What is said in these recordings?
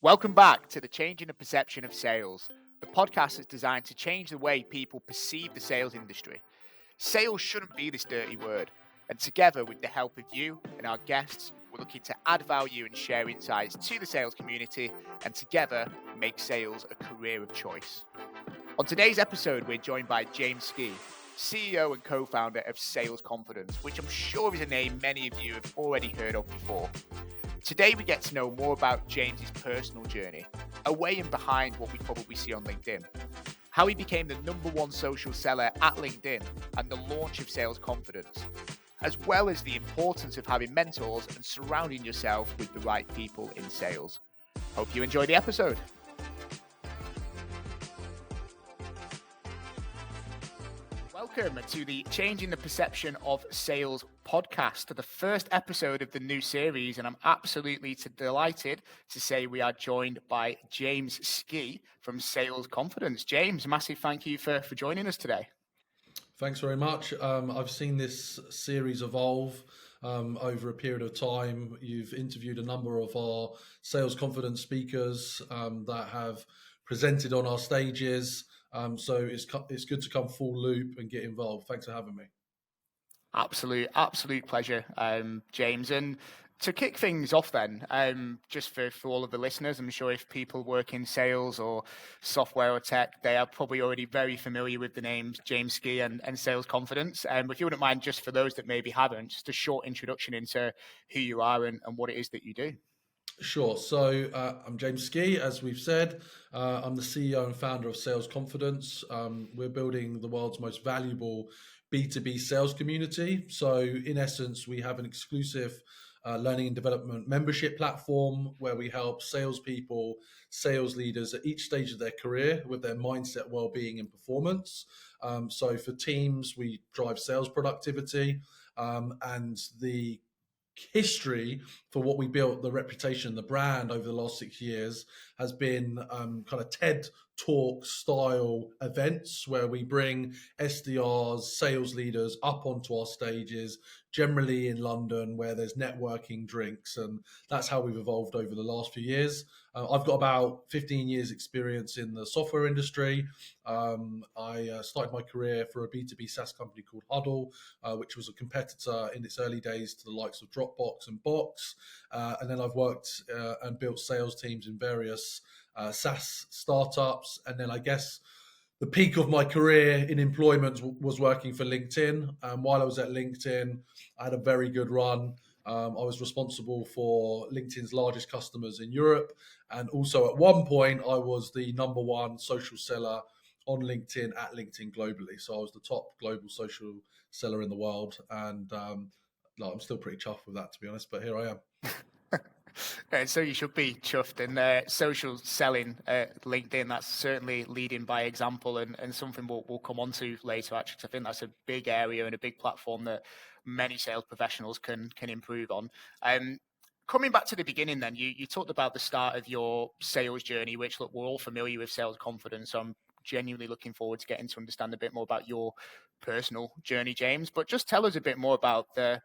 Welcome back to the Changing the Perception of Sales, the podcast that's designed to change the way people perceive the sales industry. Sales shouldn't be this dirty word, and together with the help of you and our guests, we're looking to add value and share insights to the sales community and together make sales a career of choice. On today's episode, we're joined by James Ski, CEO and co-founder of Sales Confidence, which I'm sure is a name many of you have already heard of before. Today, we get to know more about James's personal journey, away and behind what we probably see on LinkedIn, how he became the #1 social seller at LinkedIn and the launch of Sales Confidence, as well as the importance of having mentors and surrounding yourself with the right people in sales. Hope you enjoy the episode. Welcome to the Changing the Perception of Sales podcast, the first episode of the new series, and I'm absolutely delighted to say we are joined by James Ski from Sales Confidence. James, massive thank you for joining us today. Thanks very much. I've seen this series evolve over a period of time. You've interviewed a number of our Sales Confidence speakers that have presented on our stages. So it's good to come full loop and get involved. Thanks for having me. Absolute pleasure, James. And to kick things off then, just for all of the listeners, I'm sure if people work in sales or software or tech, they are probably already very familiar with the names James Ski and Sales Confidence. But if you wouldn't mind, just for those that maybe haven't, just a short introduction into who you are and what it is that you do. Sure. So I'm James Ski, as we've said. I'm the CEO and founder of Sales Confidence. We're building the world's most valuable B2B sales community. So in essence, we have an exclusive learning and development membership platform where we help salespeople, sales leaders at each stage of their career with their mindset, well-being, and performance. So for teams, we drive sales productivity, and the history for what we built, the reputation, the brand over the last 6 years has been kind of TED Talk style events where we bring SDRs, sales leaders up onto our stages, generally in London where there's networking, drinks, and that's how we've evolved over the last few years. I've got about 15 years experience in the software industry. I started my career for a B2B SaaS company called Huddle, which was a competitor in its early days to the likes of Dropbox and Box. And then I've worked and built sales teams in various SaaS startups. And then I guess the peak of my career in employment was working for LinkedIn. While I was at LinkedIn, I had a very good run. I was responsible for LinkedIn's largest customers in Europe. And also at one point, I was the #1 social seller on LinkedIn at LinkedIn globally. So I was the top global social seller in the world. And I'm still pretty chuffed with that, to be honest, but here I am. So you should be chuffed. And social selling, LinkedIn, that's certainly leading by example and something we'll come on to later, actually, because I think that's a big area and a big platform that many sales professionals can improve on. Coming back to the beginning then, you talked about the start of your sales journey, which, look, we're all familiar with Sales Confidence. So I'm genuinely looking forward to getting to understand a bit more about your personal journey, James. But just tell us a bit more about the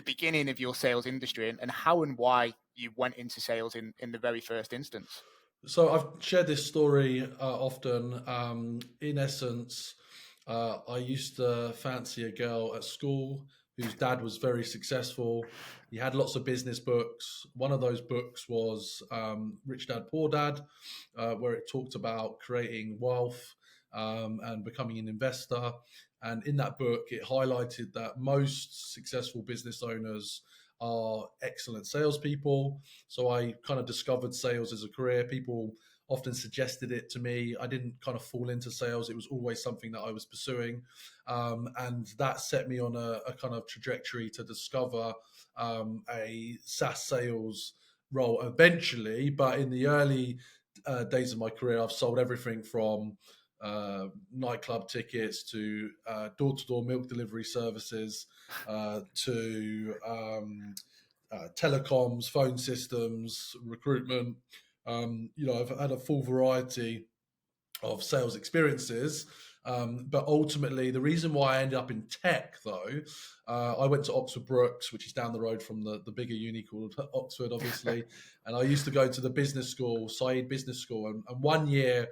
beginning of your sales industry and how and why you went into sales in the very first instance. So I've shared this story often. In essence, I used to fancy a girl at school whose dad was very successful. He had lots of business books. One of those books was Rich Dad, Poor Dad, where it talked about creating wealth and becoming an investor. And in that book, it highlighted that most successful business owners are excellent salespeople. So I kind of discovered sales as a career. People often suggested it to me. I didn't kind of fall into sales. It was always something that I was pursuing. And that set me on a kind of trajectory to discover a SaaS sales role eventually. But in the early days of my career, I've sold everything from nightclub tickets to door-to-door milk delivery services to telecoms, phone systems, recruitment. I've had a full variety of sales experiences. But ultimately, the reason why I ended up in tech, though, I went to Oxford Brookes, which is down the road from the bigger uni called Oxford, obviously. And I used to go to the business school, Said Business School. And one year,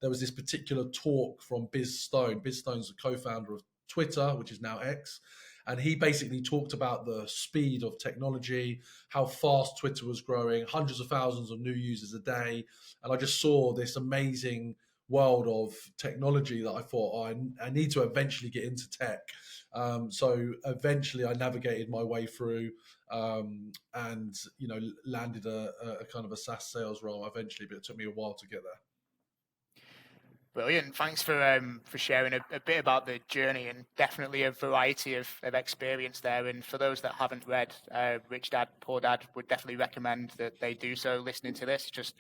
there was this particular talk from Biz Stone. Biz Stone's the co-founder of Twitter, which is now X. And he basically talked about the speed of technology, how fast Twitter was growing, hundreds of thousands of new users a day. And I just saw this amazing world of technology that I thought, oh, I need to eventually get into tech. So eventually I navigated my way through and, landed a kind of a SaaS sales role eventually, but it took me a while to get there. Brilliant. Thanks for sharing a bit about the journey, and definitely a variety of experience there. And for those that haven't read Rich Dad, Poor Dad, would definitely recommend that they do so. Listening to this, just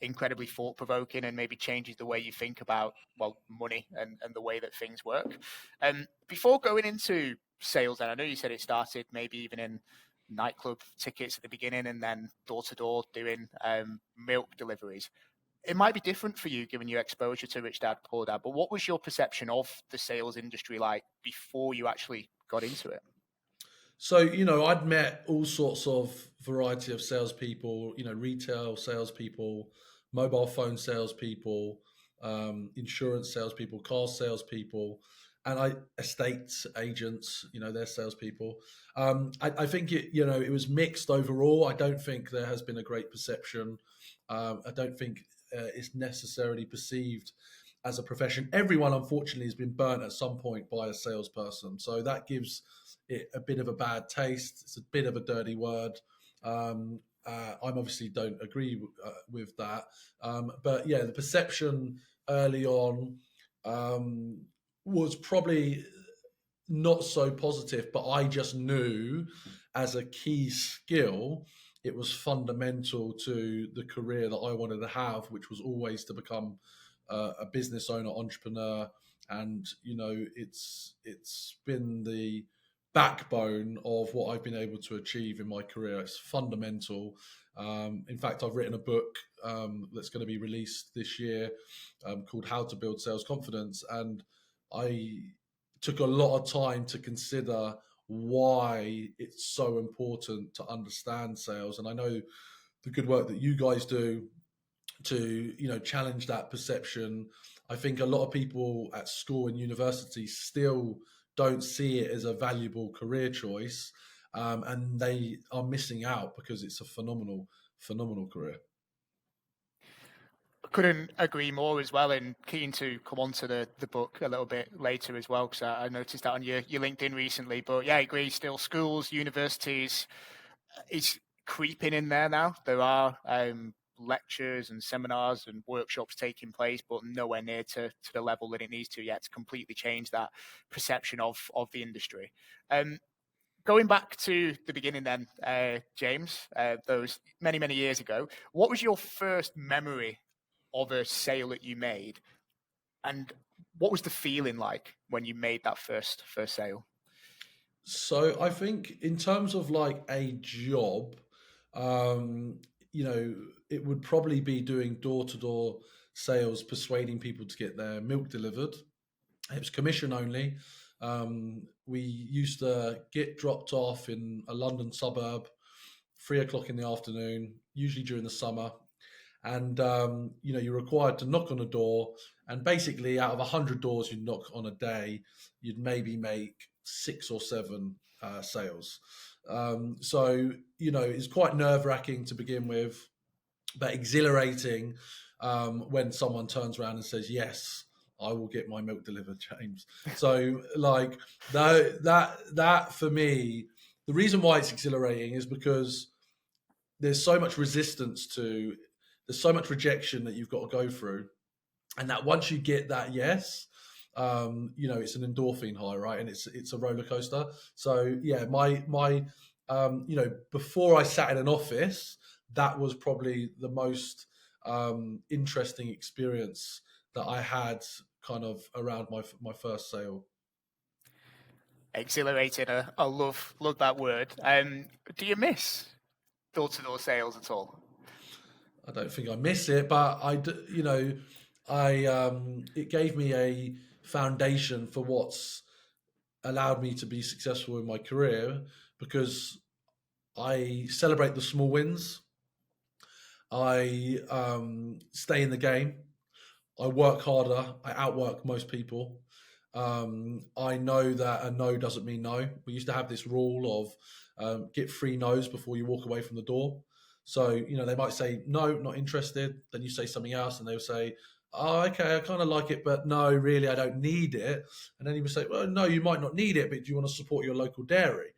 incredibly thought provoking, and maybe changes the way you think about, well, money and the way that things work. Before going into sales, then I know you said it started maybe even in nightclub tickets at the beginning, and then door to door doing milk deliveries. It might be different for you given your exposure to Rich Dad, Poor Dad, but what was your perception of the sales industry like before you actually got into it? So, I'd met all sorts of variety of salespeople, retail salespeople, mobile phone salespeople, insurance salespeople, car salespeople, and estate agents, they're salespeople. I think it was mixed overall. I don't think there has been a great perception. I don't think it's necessarily perceived as a profession. Everyone, unfortunately, has been burnt at some point by a salesperson. So that gives it a bit of a bad taste. It's a bit of a dirty word. I obviously don't agree with that. But yeah, the perception early on was probably not so positive, but I just knew as a key skill, it was fundamental to the career that I wanted to have, which was always to become a business owner, entrepreneur. And, it's been the backbone of what I've been able to achieve in my career. It's fundamental. In fact, I've written a book that's going to be released this year called How to Build Sales Confidence. And I took a lot of time to consider why it's so important to understand sales. And I know the good work that you guys do to challenge that perception. I think a lot of people at school and university still don't see it as a valuable career choice, and they are missing out because it's a phenomenal career. Couldn't agree more as well, and keen to come on to the book a little bit later as well, because I noticed that on your LinkedIn recently. But yeah, I agree, still schools, universities, it's creeping in there now. There are lectures and seminars and workshops taking place, but nowhere near to the level that it needs to yet to completely change that perception of the industry. Going back to the beginning then, James, those many years ago, what was your first memory of a sale that you made, and what was the feeling like when you made that first sale? So I think in terms of like a job, it would probably be doing door to door sales, persuading people to get their milk delivered. It was commission only. We used to get dropped off in a London suburb, 3 o'clock in the afternoon, usually during the summer. And you're required to knock on a door, and basically out of 100 doors you knock on a day, you'd maybe make 6 or 7 sales. So it's quite nerve-wracking to begin with, but exhilarating when someone turns around and says, yes, I will get my milk delivered, James. So like that for me, the reason why it's exhilarating is because there's so much there's so much rejection that you've got to go through. And that once you get that yes, it's an endorphin high, right? And it's a roller coaster. So yeah, my before I sat in an office, that was probably the most interesting experience that I had kind of around my first sale. Exhilarating. I love that word. Do you miss door to door sales at all? I don't think I miss it, but I it gave me foundation for what's allowed me to be successful in my career, because I celebrate the small wins. I stay in the game. I work harder. I outwork most people. I know that a no doesn't mean no. We used to have this rule of get 3 no's before you walk away from the door. So, they might say, no, not interested. Then you say something else and they'll say, oh, okay, I kind of like it, but no, really, I don't need it. And then you would say, well, no, you might not need it, but do you want to support your local dairy?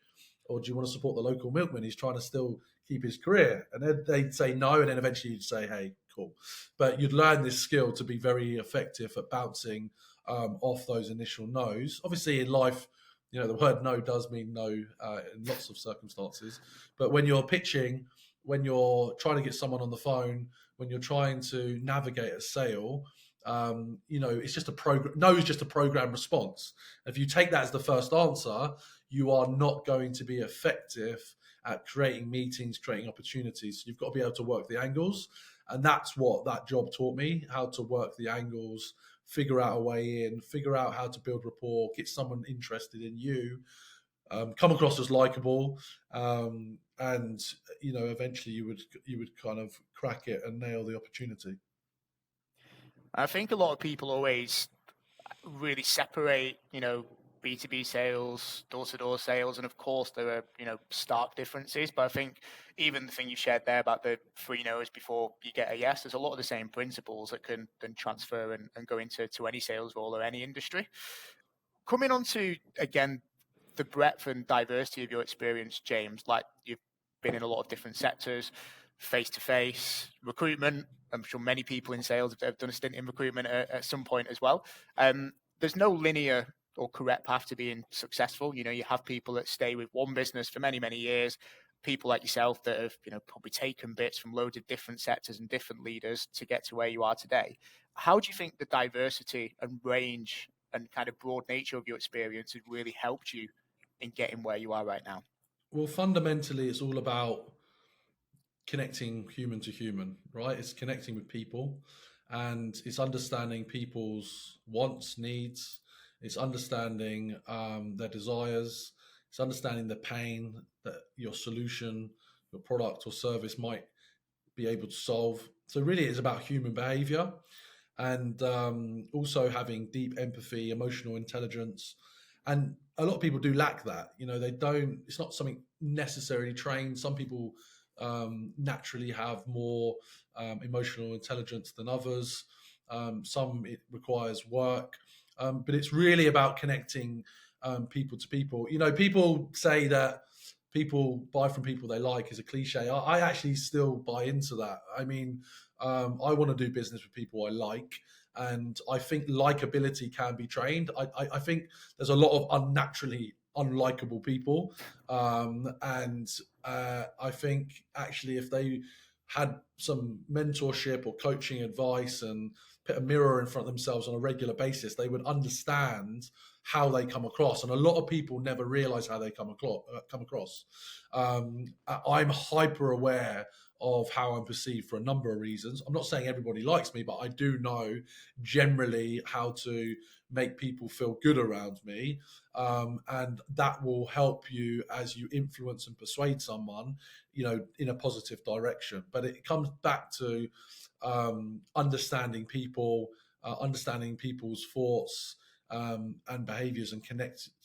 Or do you want to support the local milkman? He's trying to still keep his career. And then they'd say no, and then eventually you'd say, hey, cool. But you'd learn this skill to be very effective at bouncing off those initial no's. Obviously, in life, the word no does mean no in lots of circumstances. But when you're pitching, when you're trying to get someone on the phone, when you're trying to navigate a sale, it's just a program. No is just a program response. If you take that as the first answer, you are not going to be effective at creating meetings, creating opportunities. You've got to be able to work the angles. And that's what that job taught me, how to work the angles, figure out a way in, figure out how to build rapport, get someone interested in you, come across as likable, and eventually you would kind of crack it and nail the opportunity. I think a lot of people always really separate, B2B sales, door-to-door sales, and of course there are, stark differences. But I think even the thing you shared there about the 3 no's before you get a yes, there's a lot of the same principles that can then transfer and go into any sales role or any industry. Coming on to, again, the breadth and diversity of your experience, James, like you've been in a lot of different sectors, face-to-face, recruitment. I'm sure many people in sales have done a stint in recruitment at some point as well. There's no linear or correct path to being successful. You have people that stay with one business for many, many years, people like yourself that have, probably taken bits from loads of different sectors and different leaders to get to where you are today. How do you think the diversity and range and kind of broad nature of your experience has really helped you in getting where you are right now? Well, fundamentally, it's all about connecting human to human, right? It's connecting with people, and it's understanding people's wants, needs. It's understanding their desires. It's understanding the pain that your solution, your product or service might be able to solve. So really, it's about human behavior, and also having deep empathy, emotional intelligence. And a lot of people do lack that. They don't. It's not something necessarily trained. Some people naturally have more emotional intelligence than others. Some it requires work, but it's really about connecting people to people. People say that people buy from people they like is a cliche. I actually still buy into that. I mean, I want to do business with people I like. And I think likability can be trained. I think there's a lot of unnaturally unlikable people. And I think actually if they had some mentorship or coaching advice and put a mirror in front of themselves on a regular basis, they would understand how they come across. And a lot of people never realize how they come across. I'm hyper aware of how I'm perceived for a number of reasons. I'm not saying everybody likes me, but I do know generally how to make people feel good around me. And that will help you as you influence and persuade someone, in a positive direction. But it comes back to understanding people, understanding people's thoughts and behaviors, and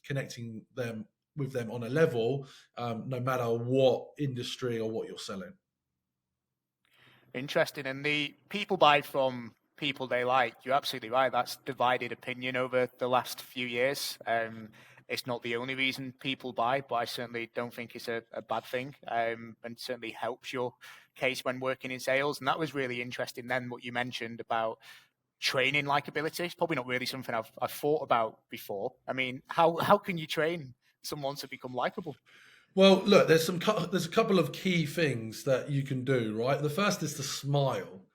connecting them with them on a level, no matter what industry or what you're selling. Interesting. And the people buy from people they like. You're absolutely right. That's divided opinion over the last few years. It's not the only reason people buy, but I certainly don't think it's a bad thing, and certainly helps your case when working in sales. And that was really interesting then, what you mentioned about training likability. It's probably not really something I've thought about before. I mean, how can you train someone to become likable? Well, look, there's a couple of key things that you can do, right? The first is to smile.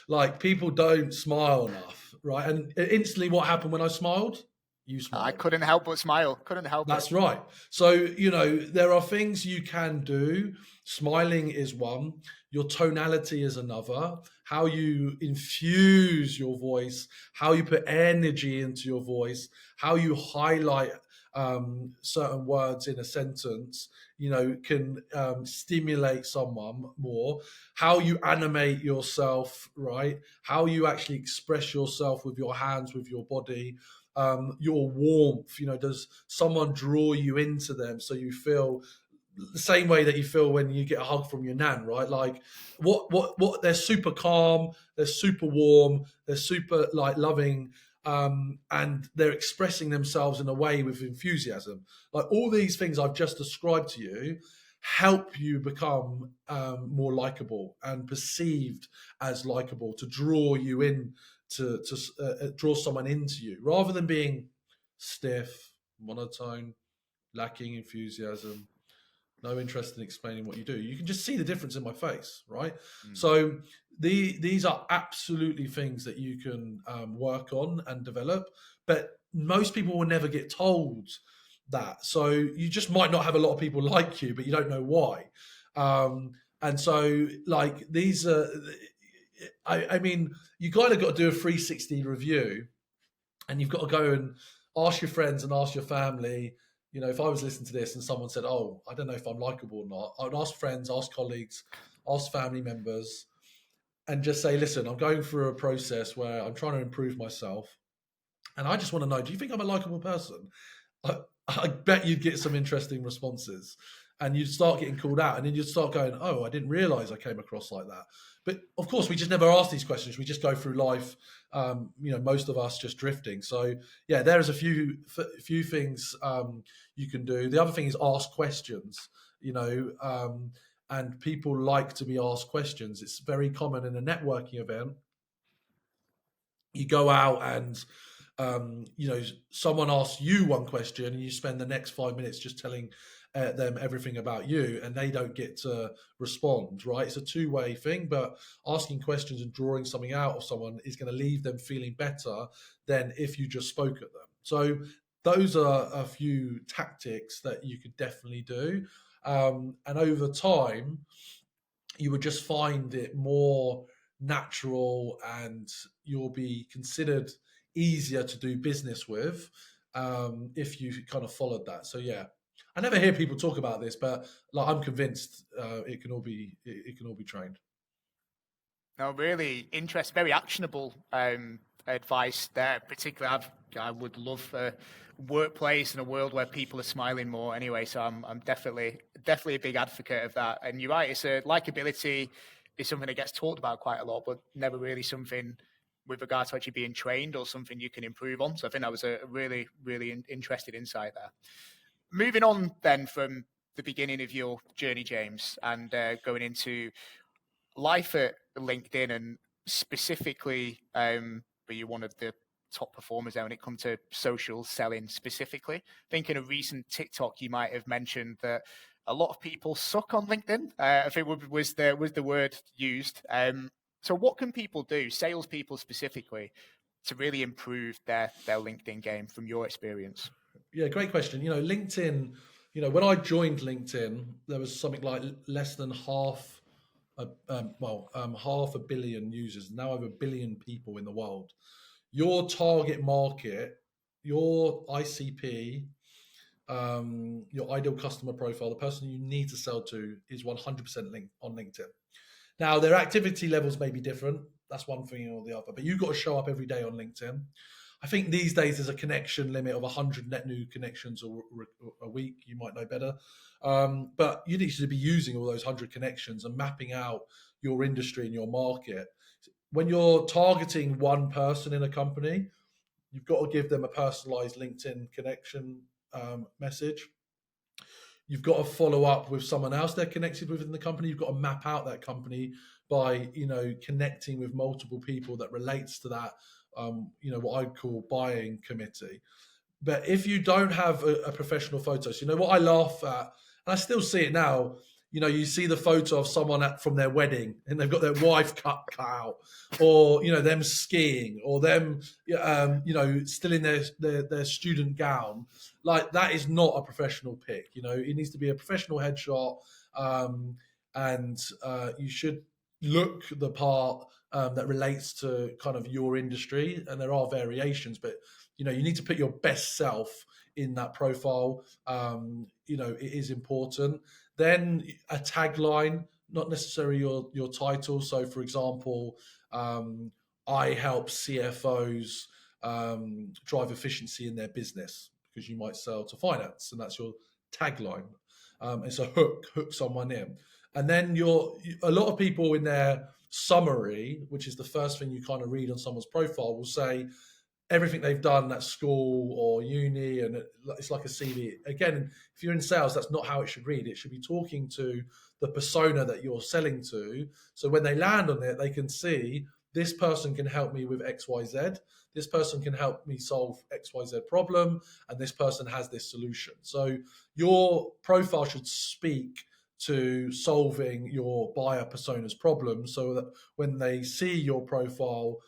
Like, people don't smile enough, right? And instantly, what happened when I smiled? You I smiled. couldn't help but smile. Couldn't help it. That's right. So, there are things you can do. Smiling is one. Your tonality is another. How you infuse your voice, how you put energy into your voice, how you highlight certain words in a sentence, can stimulate someone more. How you animate yourself, right? How you actually express yourself with your hands, with your body, your warmth. Does someone draw you into them so you feel the same way that you feel when you get a hug from your nan, right? Like what they're super calm, they're super warm, they're super like loving, and they're expressing themselves in a way with enthusiasm. Like all these things I've just described to you help you become more likable and perceived as likable, to draw you in, to draw someone into you, rather than being stiff, monotone, lacking enthusiasm, no interest in explaining what you do. You can just see the difference in my face, right? Mm. So these are absolutely things that you can work on and develop, but most people will never get told that. So you just might not have a lot of people like you, but you don't know why. And so, like, these are, I mean, you kind of got to do a 360 review, and you've got to go and ask your friends and ask your family. If I was listening to this and someone said, "Oh, I don't know if I'm likable or not," I would ask friends, ask colleagues, ask family members, and just say, "Listen, I'm going through a process where I'm trying to improve myself, and I just want to know, do you think I'm a likable person?" I bet you'd get some interesting responses, and you'd start getting called out, and then you'd start going, "Oh, I didn't realize I came across like that." But of course, we just never ask these questions. We just go through life, most of us just drifting. So yeah, there's a few things you can do. The other thing is ask questions. And people like to be asked questions. It's very common in a networking event. You go out and someone asks you one question and you spend the next 5 minutes just telling them everything about you, and they don't get to respond, right? It's a two-way thing, but asking questions and drawing something out of someone is going to leave them feeling better than if you just spoke at them. So those are a few tactics that you could definitely do. And over time, you would just find it more natural, and you'll be considered easier to do business with if you kind of followed that. So yeah, I never hear people talk about this, but like I'm convinced it can all be trained. No, really interesting, very actionable advice there. Particularly, I would love a workplace and a world where people are smiling more. Anyway, so I'm definitely a big advocate of that. And you're right, it's likability is something that gets talked about quite a lot, but never really something with regard to actually being trained or something you can improve on. So I think that was a really interesting insight there. Moving on then from the beginning of your journey, James, and going into life at LinkedIn, and specifically, were you one of the top performers there when it comes to social selling specifically? I think in a recent TikTok you might have mentioned that a lot of people suck on LinkedIn. I think was the word used. So what can people do, salespeople specifically, to really improve their LinkedIn game from your experience? Yeah, great question. LinkedIn. When I joined LinkedIn, there was something like less than half half a billion users, now over a billion people in the world. Your target market, your ICP, your ideal customer profile, the person you need to sell to, is 100% linked on LinkedIn. Now, their activity levels may be different. That's one thing or the other, but you've got to show up every day on LinkedIn. I think these days there's a connection limit of 100 net new connections a week. You might know better. But you need to be using all those 100 connections and mapping out your industry and your market. When you're targeting one person in a company, you've got to give them a personalized LinkedIn connection message. You've got to follow up with someone else they're connected with in the company. You've got to map out that company by, connecting with multiple people that relates to that, what I'd call buying committee. But if you don't have a professional photo, so what I laugh at, and I still see it now, you see the photo of someone from their wedding and they've got their wife cut out, or them skiing, or them still in their student gown. Like, that is not a professional pic. It needs to be a professional headshot, and you should look the part that relates to kind of your industry. And there are variations, but you need to put your best self in that profile. It is important. Then a tagline, not necessarily your title. So, for example, I help CFOs drive efficiency in their business, because you might sell to finance, and that's your tagline. It's a hook someone in. And then a lot of people in their summary, which is the first thing you kind of read on someone's profile, will say everything they've done at school or uni, and it's like a CV. Again, if you're in sales, that's not how it should read. It should be talking to the persona that you're selling to. So when they land on it, they can see, this person can help me with XYZ. This person can help me solve XYZ problem, and this person has this solution. So your profile should speak to solving your buyer persona's problem, so that when they see your profile,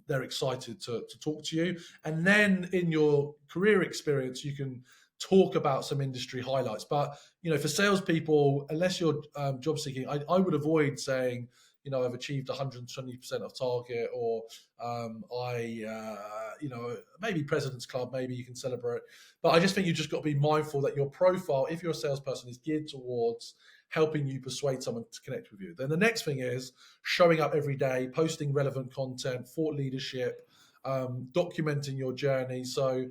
they're excited to talk to you. And then in your career experience, you can talk about some industry highlights. But for salespeople, unless you're job seeking, I would avoid saying, I've achieved 120% of target, or maybe President's Club, maybe you can celebrate. But I just think you just got to be mindful that your profile, if you're a salesperson, is geared towards helping you persuade someone to connect with you. Then the next thing is showing up every day, posting relevant content, thought leadership, documenting your journey. So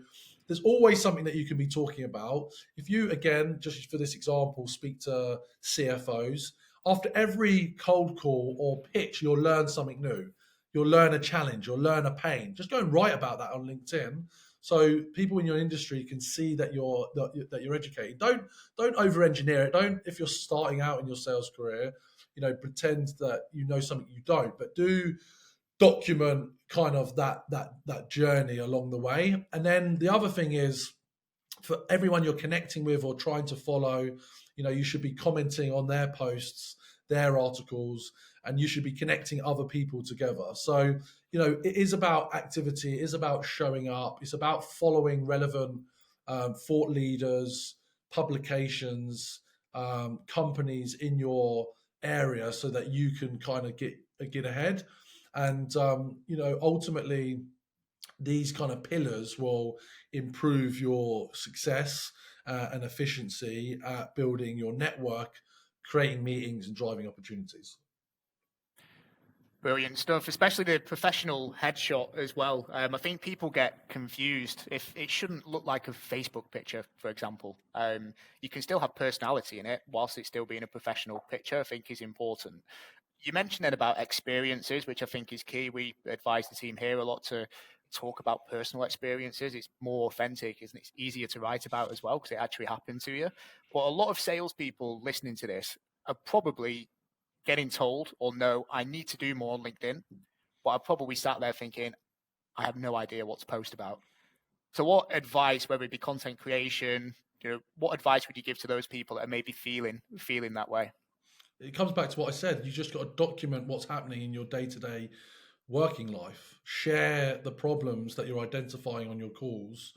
there's always something that you can be talking about. If you, again, just for this example, speak to CFOs, after every cold call or pitch, you'll learn something new. You'll learn a challenge, you'll learn a pain. Just go and write about that on LinkedIn, so people in your industry can see that you're educated. Don't over-engineer it. Don't, if you're starting out in your sales career, pretend that you know something you don't. But do document kind of that journey along the way. And then the other thing is, for everyone you're connecting with or trying to follow, you should be commenting on their posts, their articles, and you should be connecting other people together. So, it is about activity, it is about showing up, it's about following relevant thought leaders, publications, companies in your area, so that you can kind of get ahead. And, ultimately, these kind of pillars will improve your success and efficiency at building your network, creating meetings, and driving opportunities. Brilliant stuff, especially the professional headshot as well. I think people get confused. If it shouldn't look like a Facebook picture, for example. You can still have personality in it whilst it's still being a professional picture, I think is important. You mentioned then about experiences, which I think is key. We advise the team here a lot to talk about personal experiences. It's more authentic, isn't it? It's easier to write about as well because it actually happened to you. But a lot of salespeople listening to this are probably getting told, or no, I need to do more on LinkedIn. But I probably sat there thinking, I have no idea what to post about. So what advice, whether it be content creation, what advice would you give to those people that are maybe feeling that way? It comes back to what I said. You just got to document what's happening in your day-to-day working life. Share the problems that you're identifying on your calls.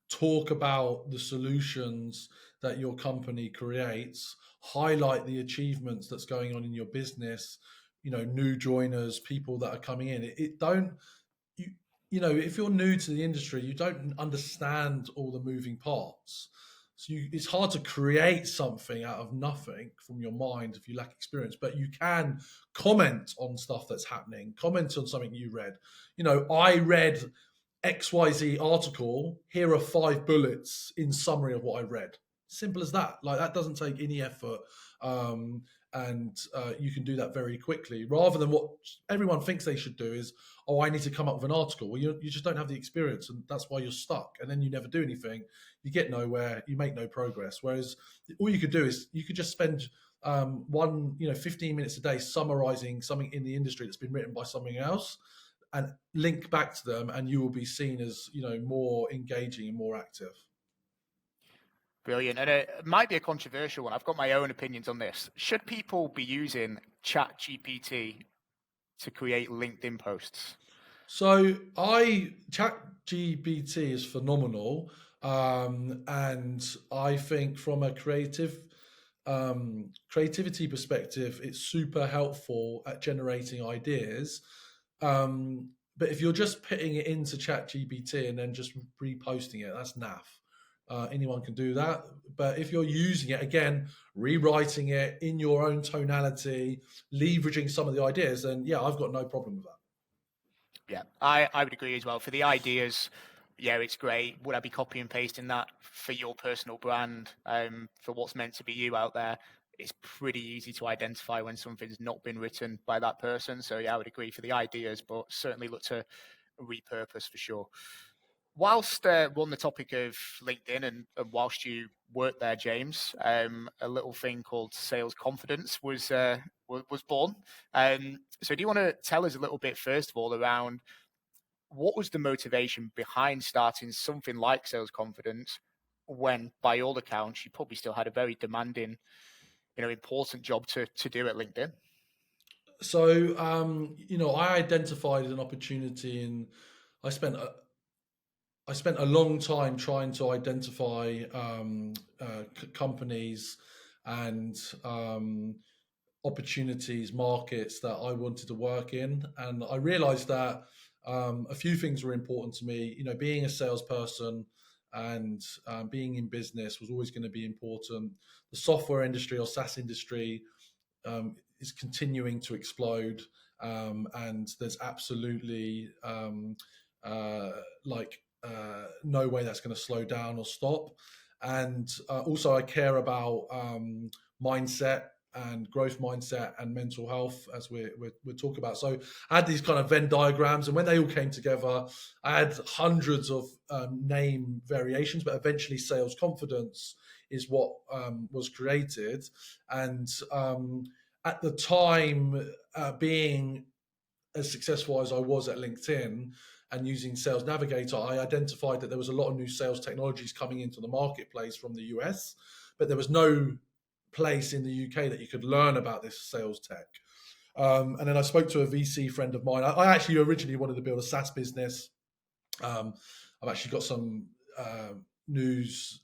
Talk about the solutions that your company creates. Highlight the achievements that's going on in your business. New joiners, people that are coming in. If you're new to the industry, you don't understand all the moving parts. So it's hard to create something out of nothing from your mind if you lack experience, but you can comment on stuff that's happening, comment on something you read. I read XYZ article, here are 5 bullets in summary of what I read. Simple as that. Like, that doesn't take any effort. And you can do that very quickly, rather than what everyone thinks they should do is, I need to come up with an article. Well, you just don't have the experience, and that's why you're stuck. And then you never do anything. You get nowhere. You make no progress. Whereas all you could do is you could just spend 15 minutes a day summarizing something in the industry that's been written by something else, and link back to them, and you will be seen as more engaging and more active. Brilliant. And it might be a controversial one. I've got my own opinions on this. Should people be using ChatGPT to create LinkedIn posts? So ChatGPT is phenomenal, and I think from a creativity perspective, it's super helpful at generating ideas. But if you're just putting it into ChatGPT and then just reposting it, that's naff. Anyone can do that. But if you're using it, again, rewriting it in your own tonality, leveraging some of the ideas, then yeah, I've got no problem with that. Yeah, I would agree as well. For the ideas, yeah, it's great. Would I be copy and pasting that for your personal brand, for what's meant to be you out there? It's pretty easy to identify when something's not been written by that person. So yeah, I would agree for the ideas, but certainly look to repurpose for sure. Whilst we're on the topic of LinkedIn and whilst you worked there, James, a little thing called sales confidence was born. So do you want to tell us a little bit, first of all, around what was the motivation behind starting something like sales confidence when, by all accounts, you probably still had a very demanding, important job to do at LinkedIn? So, I identified an opportunity, and I spent I spent a long time trying to identify companies and opportunities, markets that I wanted to work in, and I realized that a few things were important to me. Being a salesperson and being in business was always going to be important. The software industry or SaaS industry is continuing to explode, and there's absolutely no way that's going to slow down or stop. And also, I care about mindset and growth mindset and mental health, as we're talking about. So I had these kind of Venn diagrams, and when they all came together, I had hundreds of name variations, but eventually sales confidence is what was created. And at the time, being as successful as I was at LinkedIn and using Sales Navigator, I identified that there was a lot of new sales technologies coming into the marketplace from the US, but there was no place in the UK that you could learn about this sales tech. And then I spoke to a VC friend of mine. I actually originally wanted to build a SaaS business. I've actually got some news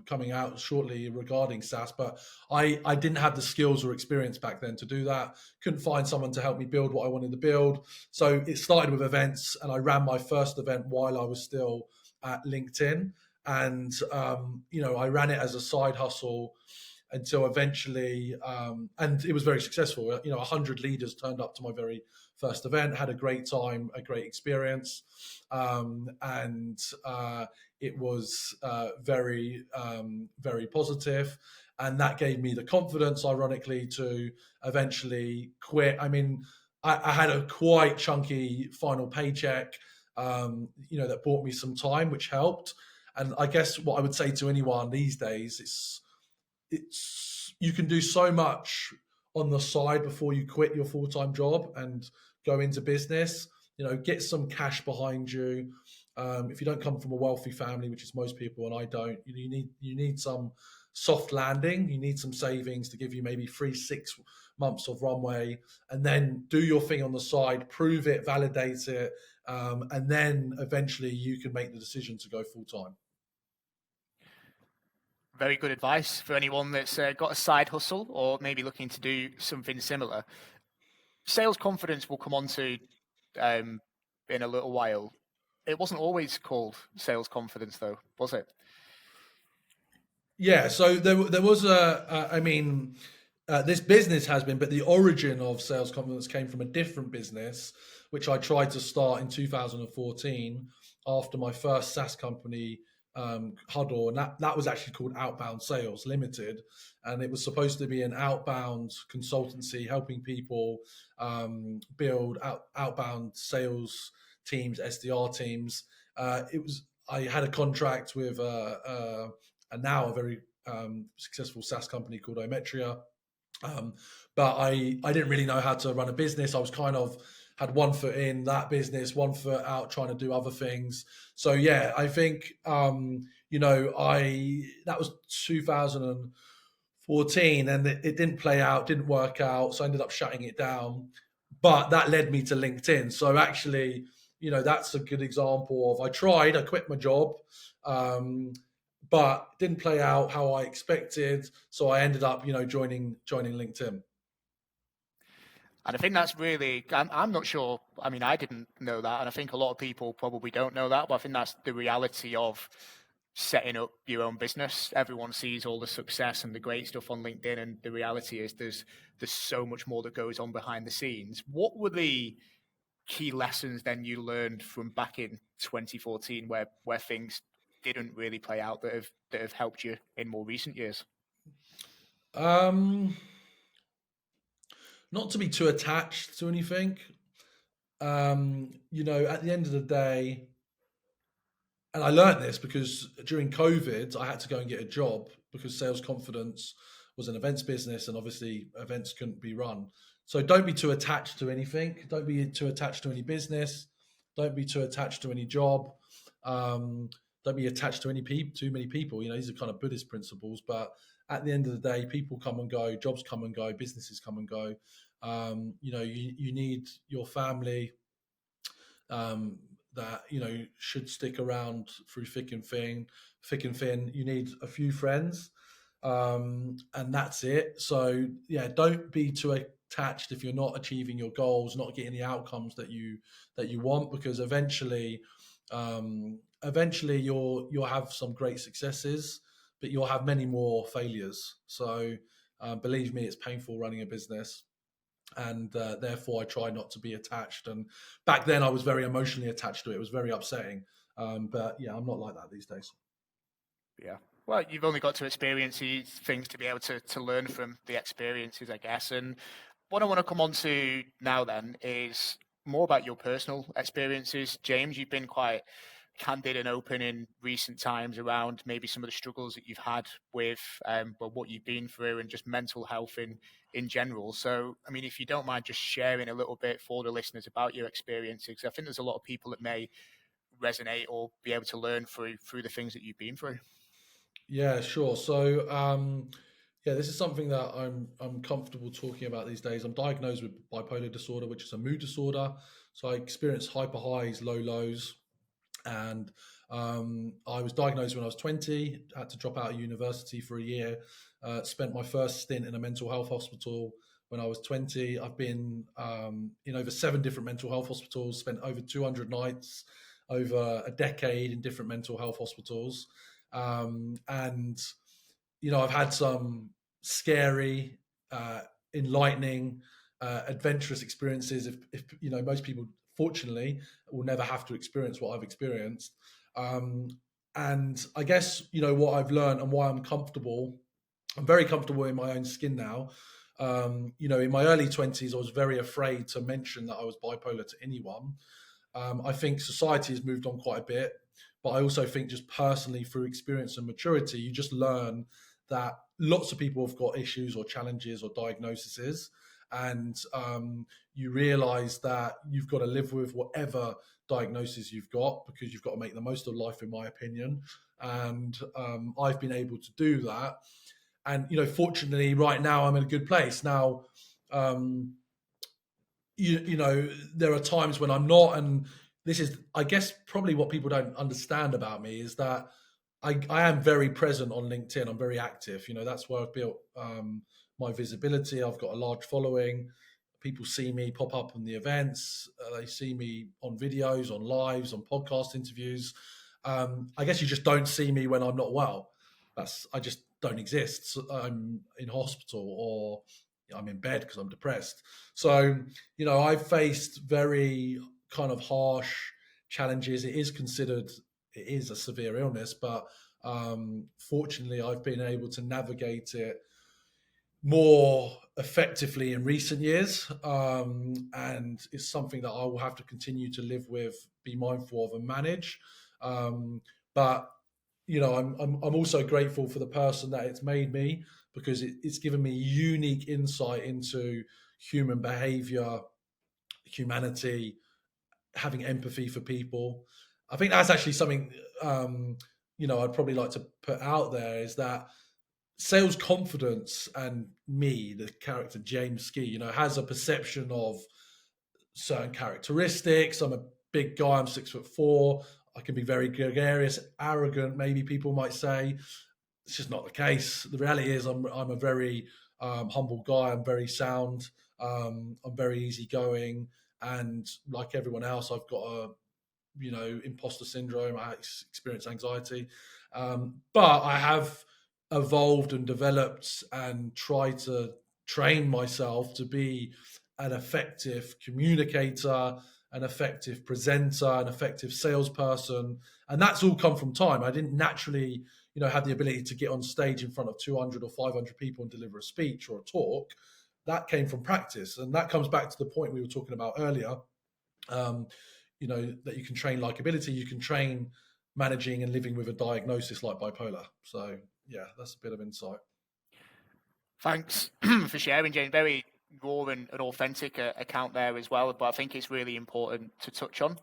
coming out shortly regarding SaaS, but I didn't have the skills or experience back then to do that. Couldn't find someone to help me build what I wanted to build. So it started with events, and I ran my first event while I was still at LinkedIn. And, I ran it as a side hustle until eventually, and it was very successful. 100 leaders turned up to my very first event, had a great time, a great experience, and it was very, very positive. And that gave me the confidence, ironically, to eventually quit. I mean, I had a quite chunky final paycheck, that bought me some time, which helped. And I guess what I would say to anyone these days is, you can do so much on the side before you quit your full-time job and go into business. Get some cash behind you. If you don't come from a wealthy family, which is most people, and I don't, you need some soft landing. You need some savings to give you maybe 3-6 months of runway, and then do your thing on the side, prove it, validate it, and then eventually you can make the decision to go full-time. Very good advice for anyone that's got a side hustle or maybe looking to do something similar. Sales confidence will come on to in a little while. It wasn't always called sales confidence, though, was it? Yeah, so there was this business has been, but the origin of sales confidence came from a different business, which I tried to start in 2014 after my first SaaS company, Huddle, and that was actually called Outbound Sales Limited, and it was supposed to be an outbound consultancy helping people build outbound sales teams, SDR teams. I had a contract with and now a very successful SaaS company called Ometria. But I didn't really know how to run a business. I was kind of had one foot in that business, one foot out trying to do other things. So yeah, I think that was 2014, and it didn't play out, didn't work out, so I ended up shutting it down. But that led me to LinkedIn. So actually, that's a good example of I quit my job, but didn't play out how I expected. So I ended up, joining LinkedIn. And I think that's really, I'm not sure. I mean, I didn't know that. And I think a lot of people probably don't know that. But I think that's the reality of setting up your own business. Everyone sees all the success and the great stuff on LinkedIn. And the reality is there's so much more that goes on behind the scenes. What were the key lessons then you learned from back in 2014 where things didn't really play out that have helped you in more recent years? Not to be too attached to anything. At the end of the day, and I learned this because during COVID, I had to go and get a job because sales confidence was an events business, and obviously events couldn't be run. So don't be too attached to anything. Don't be too attached to any business. Don't be too attached to any job. Don't be attached to too many people. These are kind of Buddhist principles, but at the end of the day, people come and go, jobs come and go, businesses come and go. You need your family, that should stick around through thick and thin. You need a few friends, and that's it. So yeah, don't be too attached if you're not achieving your goals, not getting the outcomes that you want, because eventually you'll have some great successes, but you'll have many more failures. So believe me, it's painful running a business, and therefore I try not to be attached. And back then I was very emotionally attached to it. It was very upsetting, but yeah, I'm not like that these days. Yeah. Well, you've only got to experience these things to be able to learn from the experiences, I guess. And what I want to come on to now then is more about your personal experiences. James, you've been quite candid and open in recent times around maybe some of the struggles that you've had with what you've been through and just mental health in general. So, I mean, if you don't mind just sharing a little bit for the listeners about your experiences, I think there's a lot of people that may resonate or be able to learn through the things that you've been through. Yeah, sure. So yeah, this is something that I'm comfortable talking about these days. I'm diagnosed with bipolar disorder, which is a mood disorder. So I experience hyper highs, low lows, and I was diagnosed when I was 20. Had to drop out of university for a year. Spent my first stint in a mental health hospital when I was 20. I've been in over 7 different mental health hospitals. Spent over 200 nights over a decade in different mental health hospitals, and I've had some scary, enlightening, adventurous experiences. If most people, fortunately, will never have to experience what I've experienced. And I guess what I've learned and why I'm comfortable. I'm very comfortable in my own skin now. In my early 20s, I was very afraid to mention that I was bipolar to anyone. I think society has moved on quite a bit, but I also think just personally through experience and maturity, you just learn that lots of people have got issues or challenges or diagnoses, and you realize that you've got to live with whatever diagnosis you've got, because you've got to make the most of life, in my opinion. And I've been able to do that. And fortunately, right now I'm in a good place. Now, there are times when I'm not, and this is, I guess, probably what people don't understand about me is that I am very present on LinkedIn. I'm very active. That's where I've built my visibility. I've got a large following. People see me pop up on the events. They see me on videos, on lives, on podcast interviews. I guess you just don't see me when I'm not well. I just don't exist. I'm in hospital, or I'm in bed because I'm depressed. So, I've faced very kind of harsh challenges. It is a severe illness, but fortunately, I've been able to navigate it more effectively in recent years, and it's something that I will have to continue to live with, be mindful of, and manage. But I'm also grateful for the person that it's made me, because it's given me unique insight into human behavior, humanity, having empathy for people. I think that's actually something I'd probably like to put out there is that sales confidence and me, the character James Ski, has a perception of certain characteristics. I'm a big guy. I'm 6'4". I can be very gregarious, arrogant. Maybe people might say it's just not the case. The reality is, I'm a very humble guy. I'm very sound. I'm very easygoing, and like everyone else, I've got a imposter syndrome. I experience anxiety, but I have evolved and developed and tried to train myself to be an effective communicator, an effective presenter, an effective salesperson, and that's all come from time. I didn't naturally, have the ability to get on stage in front of 200 or 500 people and deliver a speech or a talk. That came from practice, and that comes back to the point we were talking about earlier. Um, that you can train likability, you can train managing and living with a diagnosis like bipolar. So yeah, that's a bit of insight. Thanks for sharing, Jane. Very raw and authentic account there as well. But I think it's really important to touch on.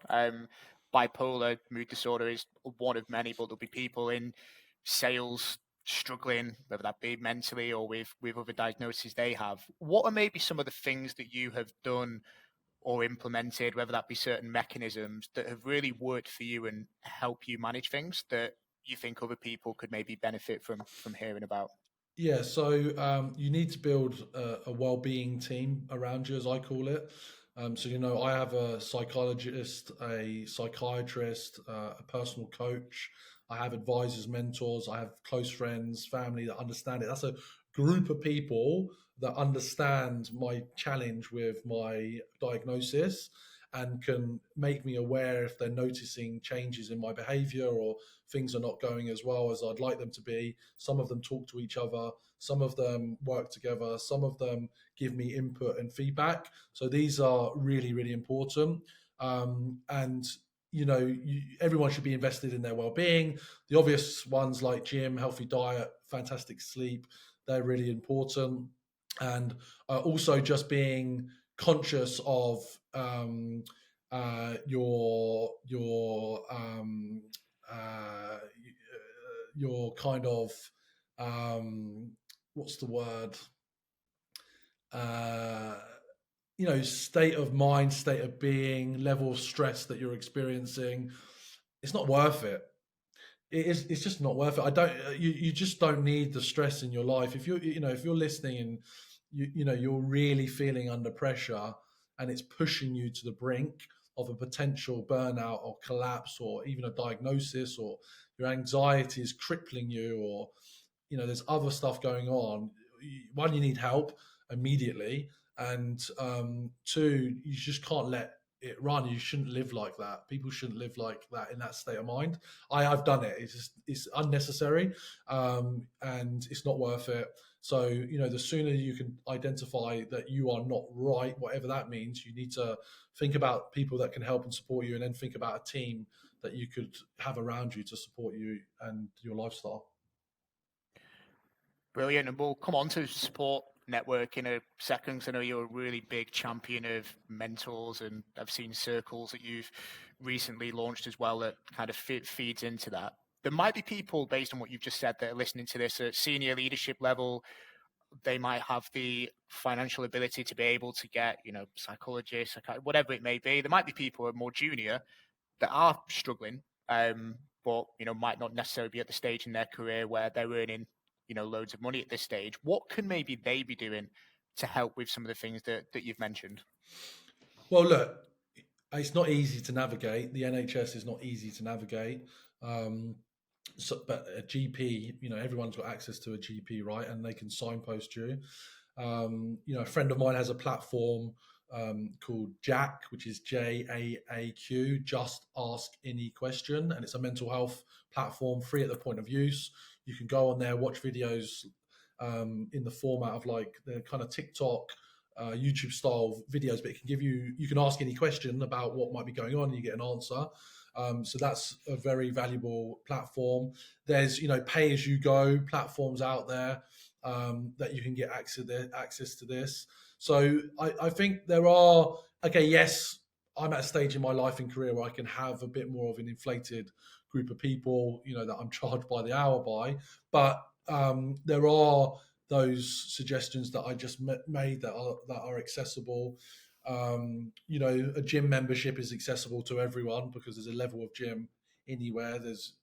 Bipolar mood disorder is one of many, but there'll be people in sales struggling, whether that be mentally or with other diagnoses they have. What are maybe some of the things that you have done or implemented, whether that be certain mechanisms that have really worked for you and help you manage things that you think other people could maybe benefit from hearing about? Yeah, so you need to build a well-being team around you, as I call it. So I have a psychologist, a psychiatrist, a personal coach. I have advisors, mentors. I have close friends, family that understand it. That's a group of people that understand my challenge with my diagnosis and can make me aware if they're noticing changes in my behavior or things are not going as well as I'd like them to be. Some of them talk to each other, some of them work together, some of them give me input and feedback. So these are really, really important. And everyone should be invested in their well-being. The obvious ones like gym, healthy diet, fantastic sleep, they're really important. And also just being conscious of uh, your kind of what's the word uh, state of mind, state of being, level of stress that you're experiencing. It's not worth it. It's just not worth it. I don't you just don't need the stress in your life. If you're listening and you're really feeling under pressure and it's pushing you to the brink of a potential burnout or collapse or even a diagnosis, or your anxiety is crippling you, or there's other stuff going on. One, you need help immediately, and two, you just can't let it run. You shouldn't live like that. People shouldn't live like that in that state of mind. I've done it. It's unnecessary, and it's not worth it. So the sooner you can identify that you are not right, whatever that means, you need to think about people that can help and support you, and then think about a team that you could have around you to support you and your lifestyle. Brilliant. And we'll come on to support network in a second, 'cause I know you're a really big champion of mentors, and I've seen circles that you've recently launched as well that kind of feeds into that. There might be people, based on what you've just said, that are listening to this at senior leadership level. They might have the financial ability to be able to get, psychologists, whatever it may be. There might be people who are more junior that are struggling, but might not necessarily be at the stage in their career where they're earning loads of money at this stage. What can maybe they be doing to help with some of the things that you've mentioned? Well, look, it's not easy to navigate. The NHS is not easy to navigate. But a GP, everyone's got access to a GP, right? And they can signpost you. A friend of mine has a platform called Jack, which is JAAQ, Just Ask Any Question. And it's a mental health platform, free at the point of use. You can go on there, watch videos in the format of like the kind of TikTok, YouTube style videos, but you can ask any question about what might be going on and you get an answer. So that's a very valuable platform. There's, pay as you go platforms out there that you can get access to this. So I think there are, okay, yes, I'm at a stage in my life and career where I can have a bit more of an inflated group of people, that I'm charged by the hour by. But there are those suggestions that I just made that are accessible. A gym membership is accessible to everyone because there's a level of gym anywhere. There's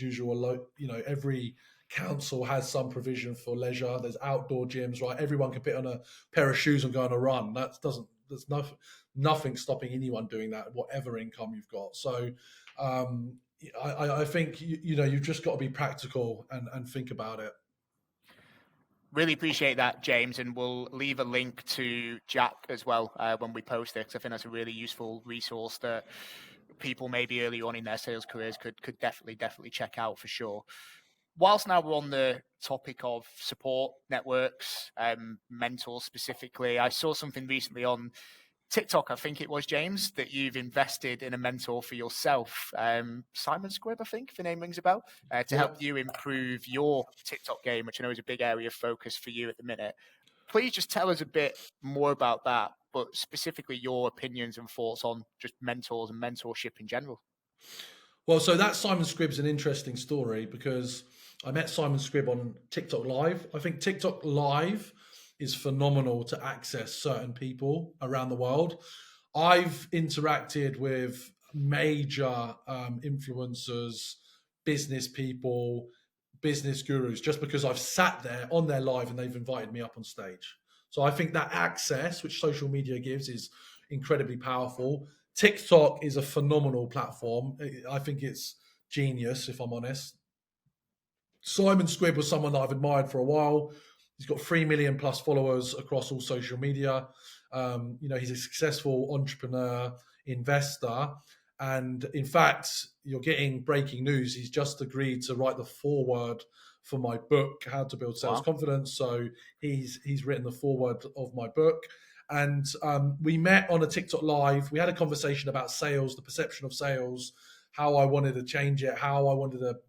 usual, every council has some provision for leisure. There's outdoor gyms, right? Everyone can put on a pair of shoes and go on a run. There's nothing stopping anyone doing that, whatever income you've got. So I think you've just got to be practical and think about it. Really appreciate that, James, and we'll leave a link to Jack as well when we post it, because I think that's a really useful resource that people maybe early on in their sales careers could definitely check out for sure. Whilst now we're on the topic of support networks, mentors specifically, I saw something recently on TikTok, I think it was, James, that you've invested in a mentor for yourself, Simon Squibb, I think, if the name rings a bell, to help you improve your TikTok game, which I know is a big area of focus for you at the minute. Please just tell us a bit more about that, but specifically your opinions and thoughts on just mentors and mentorship in general. Well, so that Simon Squibb's an interesting story because I met Simon Squibb on TikTok Live. I think TikTok Live is phenomenal to access certain people around the world. I've interacted with major influencers, business people, business gurus, just because I've sat there on their live and they've invited me up on stage. So I think that access, which social media gives, is incredibly powerful. TikTok is a phenomenal platform. I think it's genius, if I'm honest. Simon Squibb was someone that I've admired for a while. He's got 3 million plus followers across all social media. He's a successful entrepreneur, investor. And in fact, you're getting breaking news. He's just agreed to write the foreword for my book, How to Build Sales Confidence. So he's written the foreword of my book. And we met on a TikTok Live. We had a conversation about sales, the perception of sales, how I wanted to change it, how I wanted to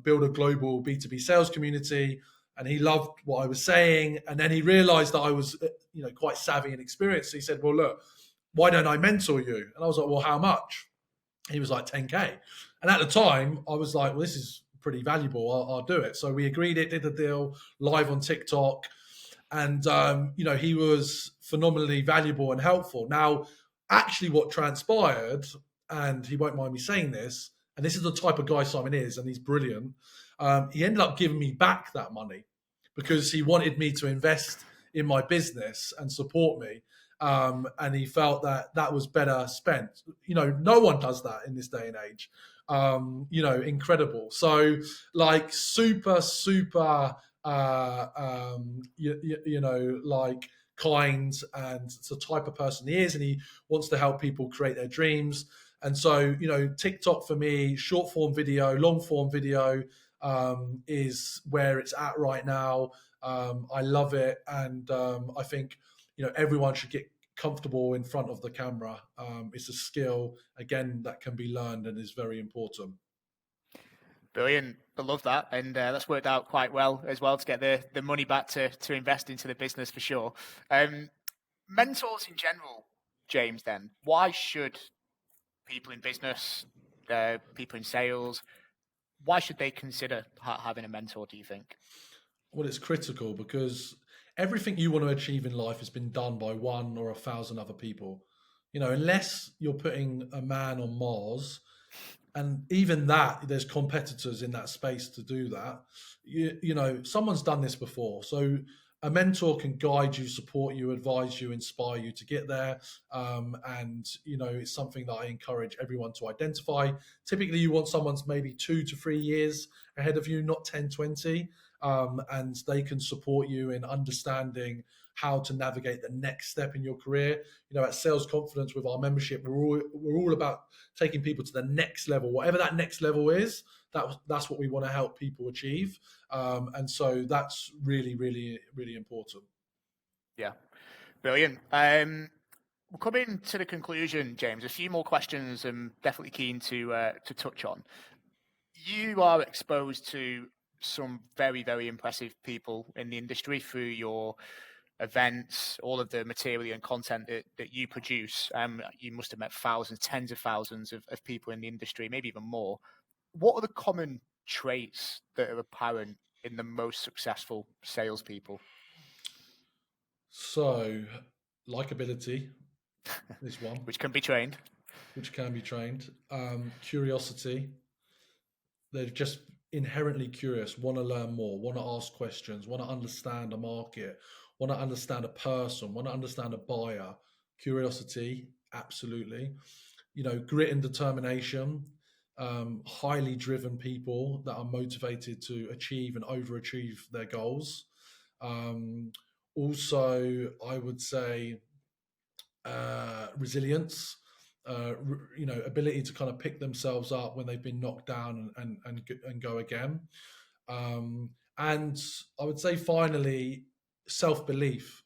build a global B2B sales community. And he loved what I was saying. And then he realized that I was, quite savvy and experienced. So he said, well, look, why don't I mentor you? And I was like, well, how much? He was like 10K. And at the time, I was like, well, this is pretty valuable. I'll do it. So we agreed it, did the deal live on TikTok. And, he was phenomenally valuable and helpful. Now, actually what transpired, and he won't mind me saying this, and this is the type of guy Simon is, and he's brilliant, he ended up giving me back that money because he wanted me to invest in my business and support me. And he felt that was better spent. No one does that in this day and age. Incredible. So like super, like kind, and it's the type of person he is, and he wants to help people create their dreams. And so, TikTok for me, short form video, long form video is where it's at right now. I love it. And I think, everyone should get comfortable in front of the camera. It's a skill, again, that can be learned and is very important. Brilliant. I love that. And that's worked out quite well as well to get the money back to invest into the business for sure. Mentors in general, James, then, why should people in business, people in sales, why should they consider having a mentor, do you think? Well, it's critical because everything you want to achieve in life has been done by 1 or 1,000 other people. Unless you're putting a man on Mars, and even that, there's competitors in that space to do that. Someone's done this before. So a mentor can guide you, support you, advise you, inspire you to get there. And it's something that I encourage everyone to identify. Typically, you want someone's maybe 2 to 3 years ahead of you, not 10, 20. And they can support you in understanding how to navigate the next step in your career. At Sales Confidence with our membership, we're all about taking people to the next level, whatever that next level is. That's what we want to help people achieve. And so that's really, really, really important. Yeah, brilliant. We're coming to the conclusion, James. A few more questions I'm definitely keen to touch on. You are exposed to some very, very impressive people in the industry through your events, all of the material and content that you produce. You must have met thousands, tens of thousands of people in the industry, maybe even more. What are the common traits that are apparent in the most successful salespeople? So, likability is one, Which can be trained. which can be trained. Curiosity. They're just inherently curious, want to learn more, want to ask questions, want to understand a market, want to understand a person, want to understand a buyer. Curiosity, absolutely. Grit and determination. Highly driven people that are motivated to achieve and overachieve their goals. Also, I would say resilience, ability to kind of pick themselves up when they've been knocked down and go again. And I would say finally, self belief.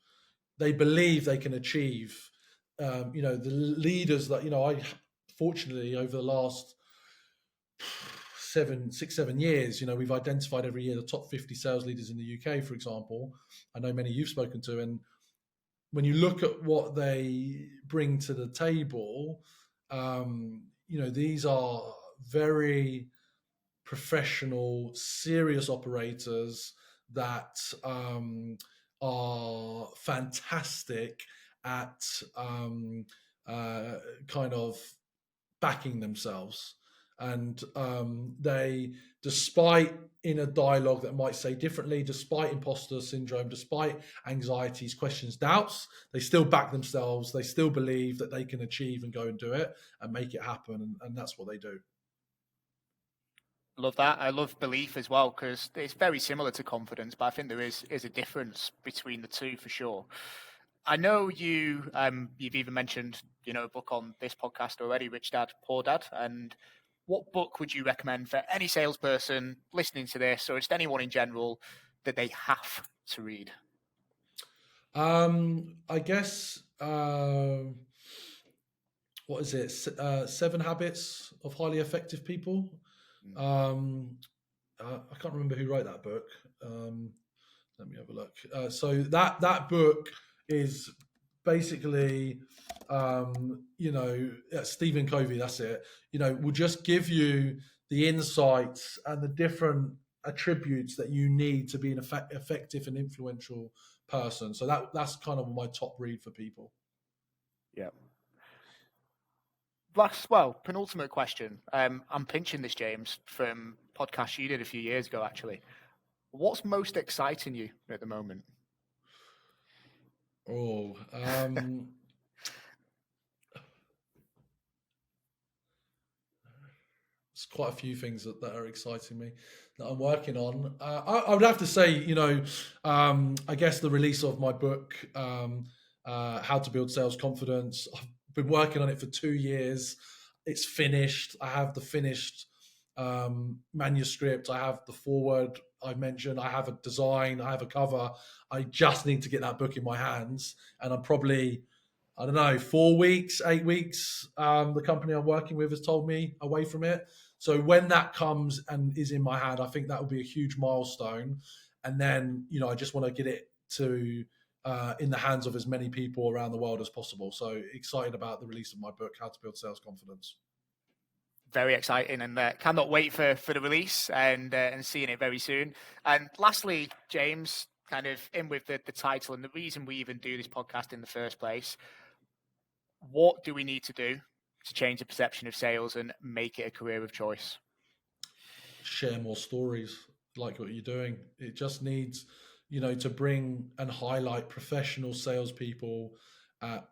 They believe they can achieve. The leaders that I fortunately over the last 7 years, we've identified every year the top 50 sales leaders in the UK, for example. I know many you've spoken to, and when you look at what they bring to the table, these are very professional, serious operators that are fantastic at kind of backing themselves. And they, despite in a dialogue that might say differently, despite imposter syndrome, despite anxieties, questions, doubts, they still back themselves. They still believe that they can achieve and go and do it and make it happen. And that's what they do. Love that. I love belief as well, because it's very similar to confidence, but I think there is a difference between the two for sure. I know you've even mentioned, a book on this podcast already, Rich Dad, Poor Dad. And what book would you recommend for any salesperson listening to this, or just anyone in general, that they have to read? I guess, what is it? 7 Habits of Highly Effective People. I can't remember who wrote that book. Let me have a look. So that book is basically, Stephen Covey. That's it. Will just give you the insights and the different attributes that you need to be an effective and influential person. So that's kind of my top read for people. Yeah. Penultimate question. I'm pinching this, James, from podcast you did a few years ago, actually. What's most exciting you at the moment? Oh, there's quite a few things that are exciting me that I'm working on. I would have to say, I guess the release of my book, How to Build Sales Confidence. I've been working on it for 2 years. It's finished. I have the finished manuscript. I have the foreword I mentioned. I have a design. I have a cover. I just need to get that book in my hands, and I'm probably, I don't know, 4 weeks, 8 weeks. The company I'm working with has told me away from it. So when that comes and is in my hand, I think that will be a huge milestone. And then, I just want to get it to in the hands of as many people around the world as possible. So excited about the release of my book, How to Build Sales Confidence. Very exciting, and cannot wait for the release and seeing it very soon. And lastly, James, kind of in with the title and the reason we even do this podcast in the first place, what do we need to do to change the perception of sales and make it a career of choice? Share more stories like what you're doing. It just needs, to bring and highlight professional salespeople at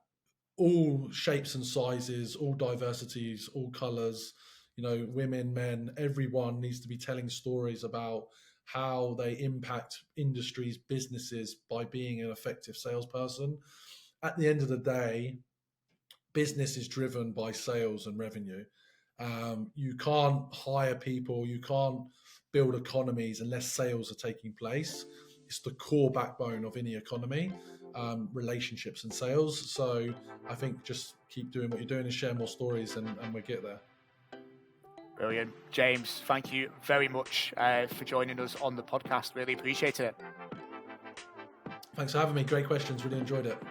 all shapes and sizes, all diversities, all colors, women, men, everyone needs to be telling stories about how they impact industries, businesses by being an effective salesperson. At the end of the day, business is driven by sales and revenue. You can't hire people, you can't build economies unless sales are taking place. It's the core backbone of any economy, relationships and sales. So I think just keep doing what you're doing and share more stories, and we'll get there. Brilliant. James, thank you very much for joining us on the podcast. Really appreciate it. Thanks for having me. Great questions. Really enjoyed it.